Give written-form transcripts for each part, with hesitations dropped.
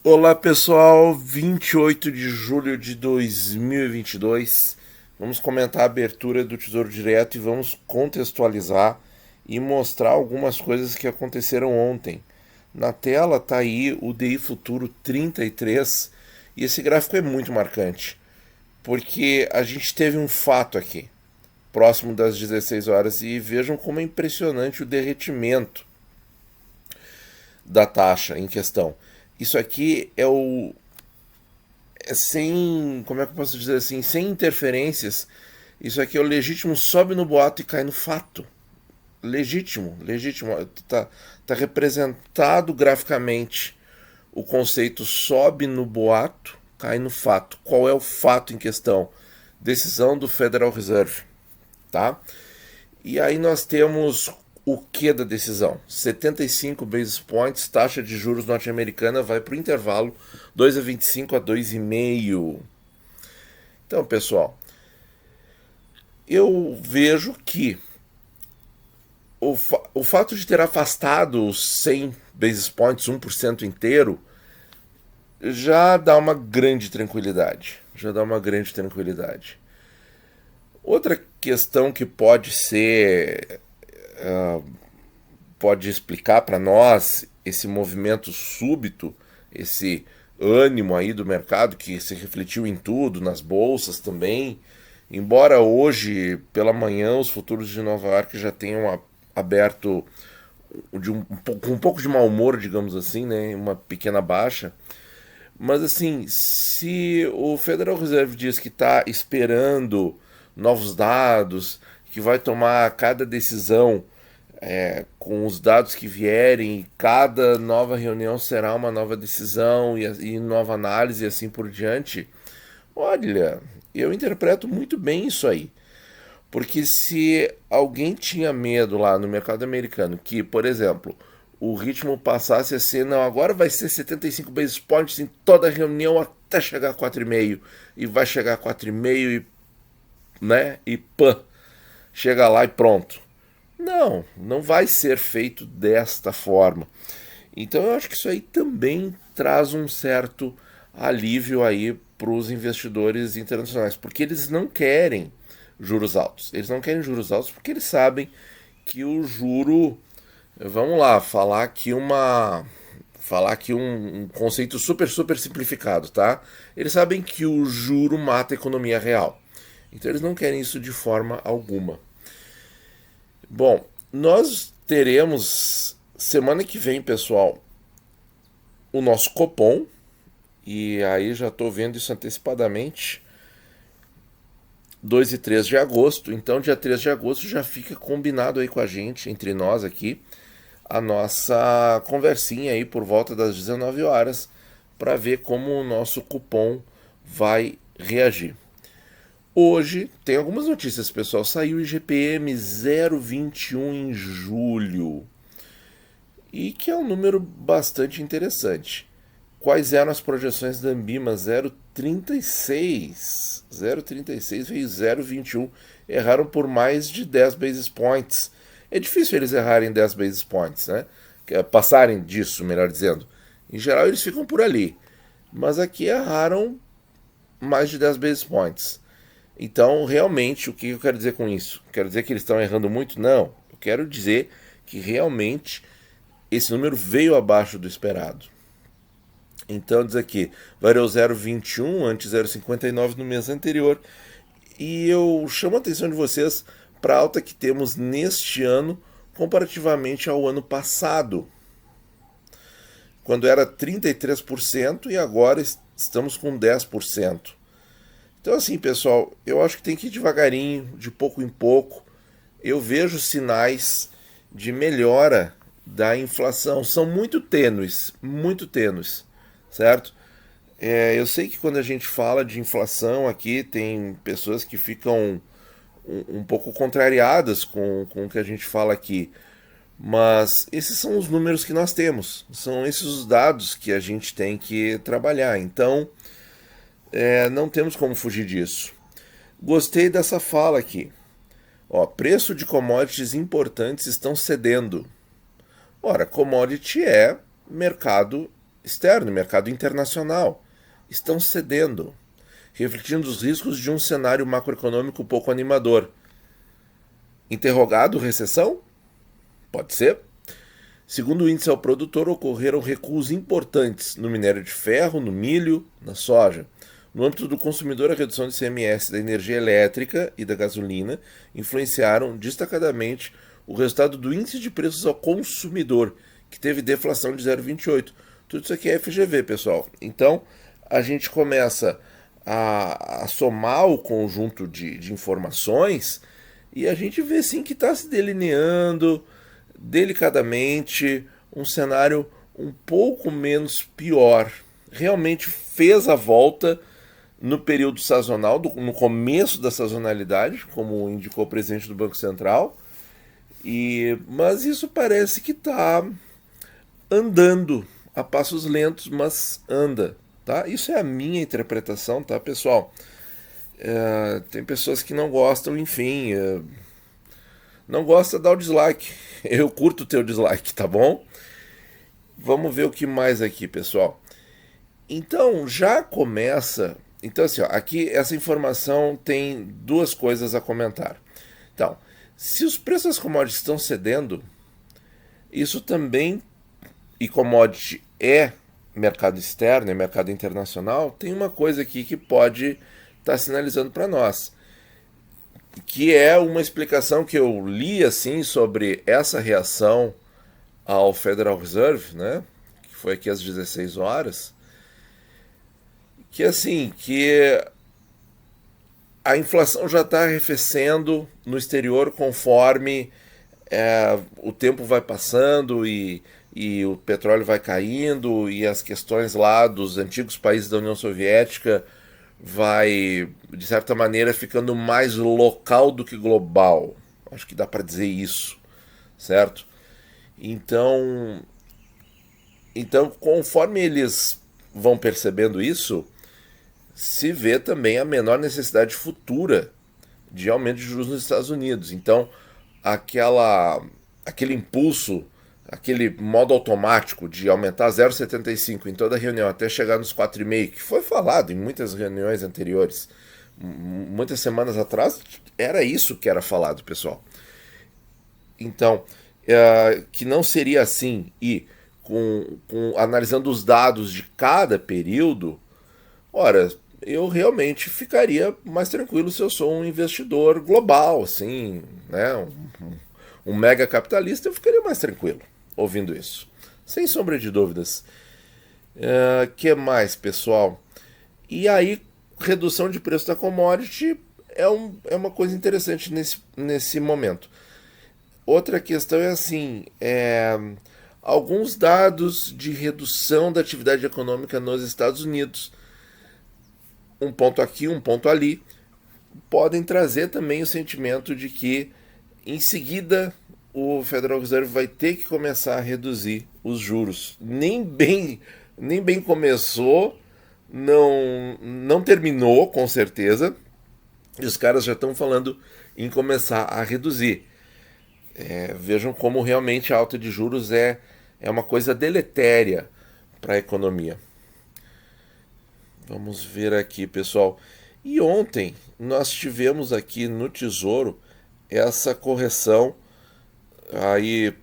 Olá pessoal, 28 de julho de 2022. Vamos comentar a abertura do Tesouro Direto e vamos contextualizar e mostrar algumas coisas que aconteceram ontem. Na tela está aí o DI Futuro 33 e esse gráfico é muito marcante, porque a gente teve um fato aqui, próximo das 16 horas, e vejam como é impressionante o derretimento da taxa em questão. Isso aqui é sem, como é que eu posso dizer assim, sem interferências. Isso aqui é o legítimo sobe no boato e cai no fato. Legítimo, legítimo. Tá representado graficamente o conceito sobe no boato, cai no fato. Qual é o fato em questão? Decisão do Federal Reserve, tá? E aí nós temos o que da decisão? 75 basis points, taxa de juros norte-americana vai para o intervalo 2,25 a 2,5. Então, pessoal, eu vejo que o fato de ter afastado os 100 basis points, 1% inteiro, já dá uma grande tranquilidade. Já dá uma grande tranquilidade. Outra questão que pode explicar para nós esse movimento súbito, esse ânimo aí do mercado que se refletiu em tudo, nas bolsas também. Embora hoje pela manhã os futuros de Nova York já tenham aberto com um pouco de mau humor, digamos assim, né, uma pequena baixa. Mas assim, se o Federal Reserve diz que está esperando novos dados, que vai tomar cada decisão com os dados que vierem, e cada nova reunião será uma nova decisão e nova análise e assim por diante, olha, eu interpreto muito bem isso aí. Porque se alguém tinha medo lá no mercado americano que, por exemplo, o ritmo passasse a ser, não, agora vai ser 75 basis points em toda reunião até chegar a 4,5 e vai chegar a 4,5 né? E pã, chega lá e pronto. Não, não vai ser feito desta forma. Então eu acho que isso aí também traz um certo alívio aí para os investidores internacionais, porque eles não querem juros altos. Eles não querem juros altos porque eles sabem que o juro, vamos lá, falar aqui um conceito super simplificado, tá? Eles sabem que o juro mata a economia real. Então eles não querem isso de forma alguma. Bom, nós teremos semana que vem, pessoal, o nosso Copom, e aí já estou vendo isso antecipadamente, 2 e 3 de agosto. Então, dia 3 de agosto já fica combinado aí com a gente, entre nós aqui, a nossa conversinha aí por volta das 19 horas, para ver como o nosso cupom vai reagir. Hoje tem algumas notícias, pessoal. Saiu o IGPM 0,21 em julho, e que é um número bastante interessante. Quais eram as projeções da Ambima? 0,36. 0,36 veio 0,21. Erraram por mais de 10 basis points. É difícil eles errarem 10 basis points, né? Passarem disso, melhor dizendo. Em geral, eles ficam por ali. Mas aqui erraram mais de 10 basis points. Então, realmente, o que eu quero dizer com isso? Quero dizer que eles estão errando muito? Não. Eu quero dizer que realmente esse número veio abaixo do esperado. Então diz aqui, variou 0,21, antes 0,59 no mês anterior. E eu chamo a atenção de vocês para a alta que temos neste ano comparativamente ao ano passado, quando era 33% e agora estamos com 10%. Então assim, pessoal, eu acho que tem que ir devagarinho, de pouco em pouco. Eu vejo sinais de melhora da inflação, são muito tênues, certo? Eu sei que quando a gente fala de inflação aqui, tem pessoas que ficam um pouco contrariadas com o que a gente fala aqui, mas esses são os números que nós temos, são esses os dados que a gente tem que trabalhar, então não temos como fugir disso. Gostei dessa fala aqui. Ó, preço de commodities importantes estão cedendo. Ora, commodity é mercado externo e mercado internacional estão cedendo, refletindo os riscos de um cenário macroeconômico pouco animador. Interrogado, recessão? Pode ser. Segundo o índice ao produtor, ocorreram recuos importantes no minério de ferro, no milho, na soja. No âmbito do consumidor, a redução do ICMS da energia elétrica e da gasolina influenciaram destacadamente o resultado do índice de preços ao consumidor, que teve deflação de 0,28. Tudo isso aqui é FGV, pessoal. Então, a gente começa a somar o conjunto de informações e a gente vê sim que está se delineando delicadamente um cenário um pouco menos pior. Realmente fez a volta no período sazonal, no começo da sazonalidade, como indicou o presidente do Banco Central, mas isso parece que está andando a passos lentos, mas anda. Tá? Isso é a minha interpretação, tá, pessoal? Tem pessoas que não gostam, enfim... não gosta, dá o dislike. Eu curto o teu dislike, tá bom? Vamos ver o que mais aqui, pessoal. Então, já começa... Então, assim, ó, aqui essa informação tem duas coisas a comentar. Então, se os preços das commodities estão cedendo, isso também, e commodity é mercado externo, é mercado internacional, tem uma coisa aqui que pode estar sinalizando para nós, que é uma explicação que eu li assim sobre essa reação ao Federal Reserve, né, que foi aqui às 16 horas, que assim, que a inflação já está arrefecendo no exterior conforme o tempo vai passando e o petróleo vai caindo e as questões lá dos antigos países da União Soviética vai, de certa maneira, ficando mais local do que global. Acho que dá para dizer isso, certo? Então, conforme eles vão percebendo isso, se vê também a menor necessidade futura de aumento de juros nos Estados Unidos. Então, aquele impulso, aquele modo automático de aumentar 0,75 em toda a reunião até chegar nos 4,5, que foi falado em muitas reuniões anteriores, muitas semanas atrás, era isso que era falado, pessoal. Então, que não seria assim, e analisando os dados de cada período, ora, eu realmente ficaria mais tranquilo se eu sou um investidor global, assim, né, um mega capitalista, eu ficaria mais tranquilo ouvindo isso, sem sombra de dúvidas. Que mais, pessoal? E aí, redução de preço da commodity é uma coisa interessante nesse momento. Outra questão é assim, alguns dados de redução da atividade econômica nos Estados Unidos, um ponto aqui, um ponto ali, podem trazer também o sentimento de que, em seguida, o Federal Reserve vai ter que começar a reduzir os juros. Nem bem começou, não terminou, com certeza, e os caras já estão falando em começar a reduzir. Vejam como realmente a alta de juros é uma coisa deletéria para a economia. Vamos ver aqui, pessoal. E ontem nós tivemos aqui no Tesouro essa correção aí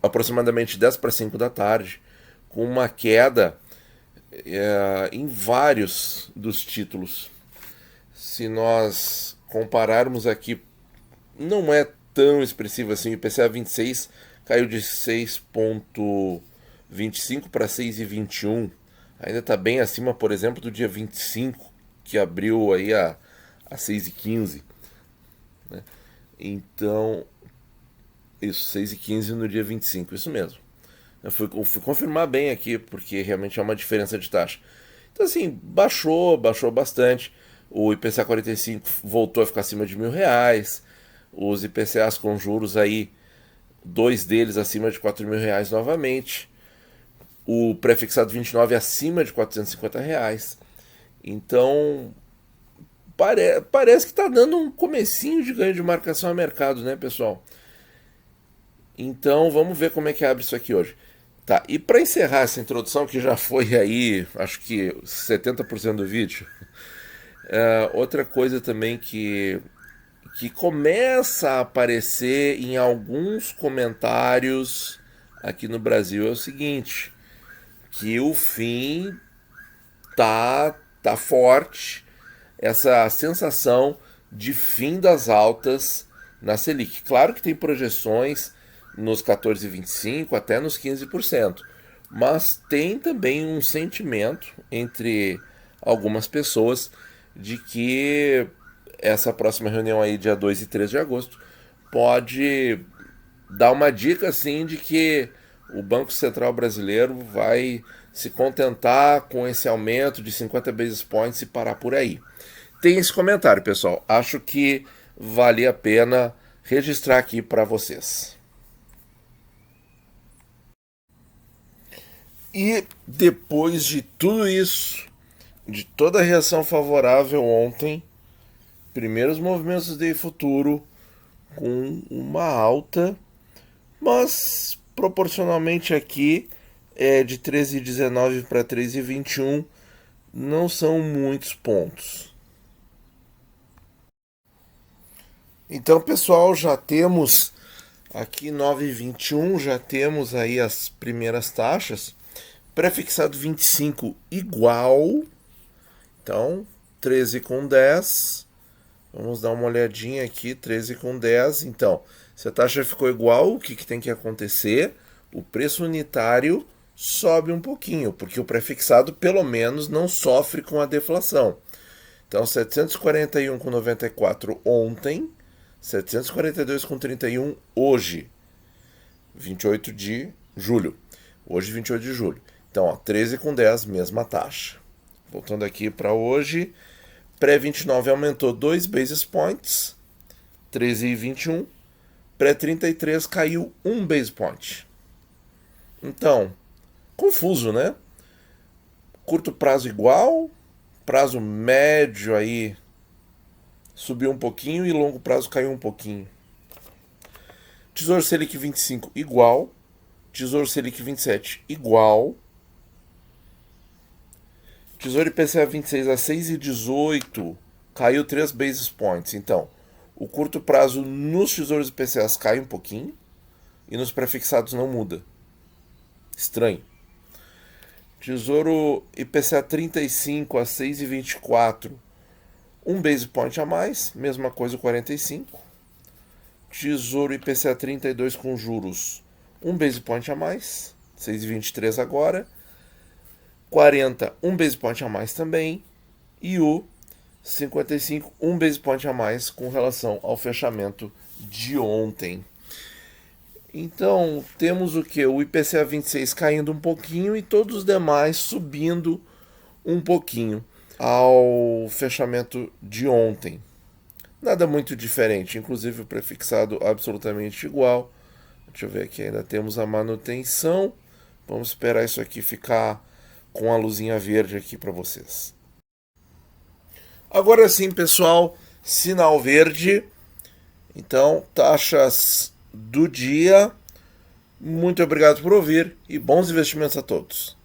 aproximadamente 10 para 5 da tarde, com uma queda em vários dos títulos. Se nós compararmos aqui, não é tão expressivo assim. O IPCA 26 caiu de 6,25 para 6,21. Ainda está bem acima, por exemplo, do dia 25, que abriu aí a 6,15. Né? Então, isso, 6,15 no dia 25, isso mesmo. Eu fui confirmar bem aqui, porque realmente é uma diferença de taxa. Então, assim, baixou bastante. O IPCA 45 voltou a ficar acima de R$1.000. Os IPCAs com juros aí, 2 deles acima de R$4.000 novamente. O prefixado 29 acima de R$450. Então, parece que está dando um comecinho de ganho de marcação a mercado, né, pessoal? Então, vamos ver como é que abre isso aqui hoje. Tá, e para encerrar essa introdução, que já foi aí, acho que 70% do vídeo, outra coisa também que começa a aparecer em alguns comentários aqui no Brasil é o seguinte, que o fim tá forte, essa sensação de fim das altas na Selic. Claro que tem projeções nos 14,25 até nos 15%, mas tem também um sentimento entre algumas pessoas de que essa próxima reunião aí, dia 2 e 3 de agosto, pode dar uma dica assim de que o Banco Central brasileiro vai se contentar com esse aumento de 50 basis points e parar por aí. Tem esse comentário, pessoal. Acho que vale a pena registrar aqui para vocês. E depois de tudo isso, de toda a reação favorável ontem, primeiros movimentos do DI futuro com uma alta, mas proporcionalmente aqui de 13,19 para 13,21 não são muitos pontos. Então, pessoal, já temos aqui 9,21, já temos aí as primeiras taxas. Prefixado 25 igual. Então, 13,10. Vamos dar uma olhadinha aqui, 13,10. Então, se a taxa ficou igual, o que tem que acontecer? O preço unitário sobe um pouquinho, porque o prefixado pelo menos não sofre com a deflação. Então, 741,94 ontem, 742,31 hoje, 28 de julho. Hoje, 28 de julho. Então, ó, 13,10, mesma taxa. Voltando aqui para hoje, pré-29 aumentou 2 basis points, 13,21. Pré-33 caiu 1 base point. Então, confuso, né? Curto prazo igual, prazo médio aí subiu um pouquinho e longo prazo caiu um pouquinho. Tesouro Selic 25 igual, Tesouro Selic 27 igual, Tesouro IPCA 26 a 6,18 caiu 3 basis points. Então, o curto prazo nos tesouros IPCAs cai um pouquinho e nos prefixados não muda. Estranho. Tesouro IPCA 35 a 6,24, 1 base point a mais, mesma coisa 45. Tesouro IPCA 32 com juros, 1 base point a mais, 6,23 agora. 40, 1 base point a mais também. E o 55, 1 base point a mais com relação ao fechamento de ontem. Então, temos o que? O IPCA 26 caindo um pouquinho e todos os demais subindo um pouquinho ao fechamento de ontem. Nada muito diferente, inclusive o prefixado absolutamente igual. Deixa eu ver aqui, ainda temos a manutenção. Vamos esperar isso aqui ficar com a luzinha verde aqui para vocês. Agora sim, pessoal, sinal verde. Então, taxas do dia. Muito obrigado por ouvir e bons investimentos a todos.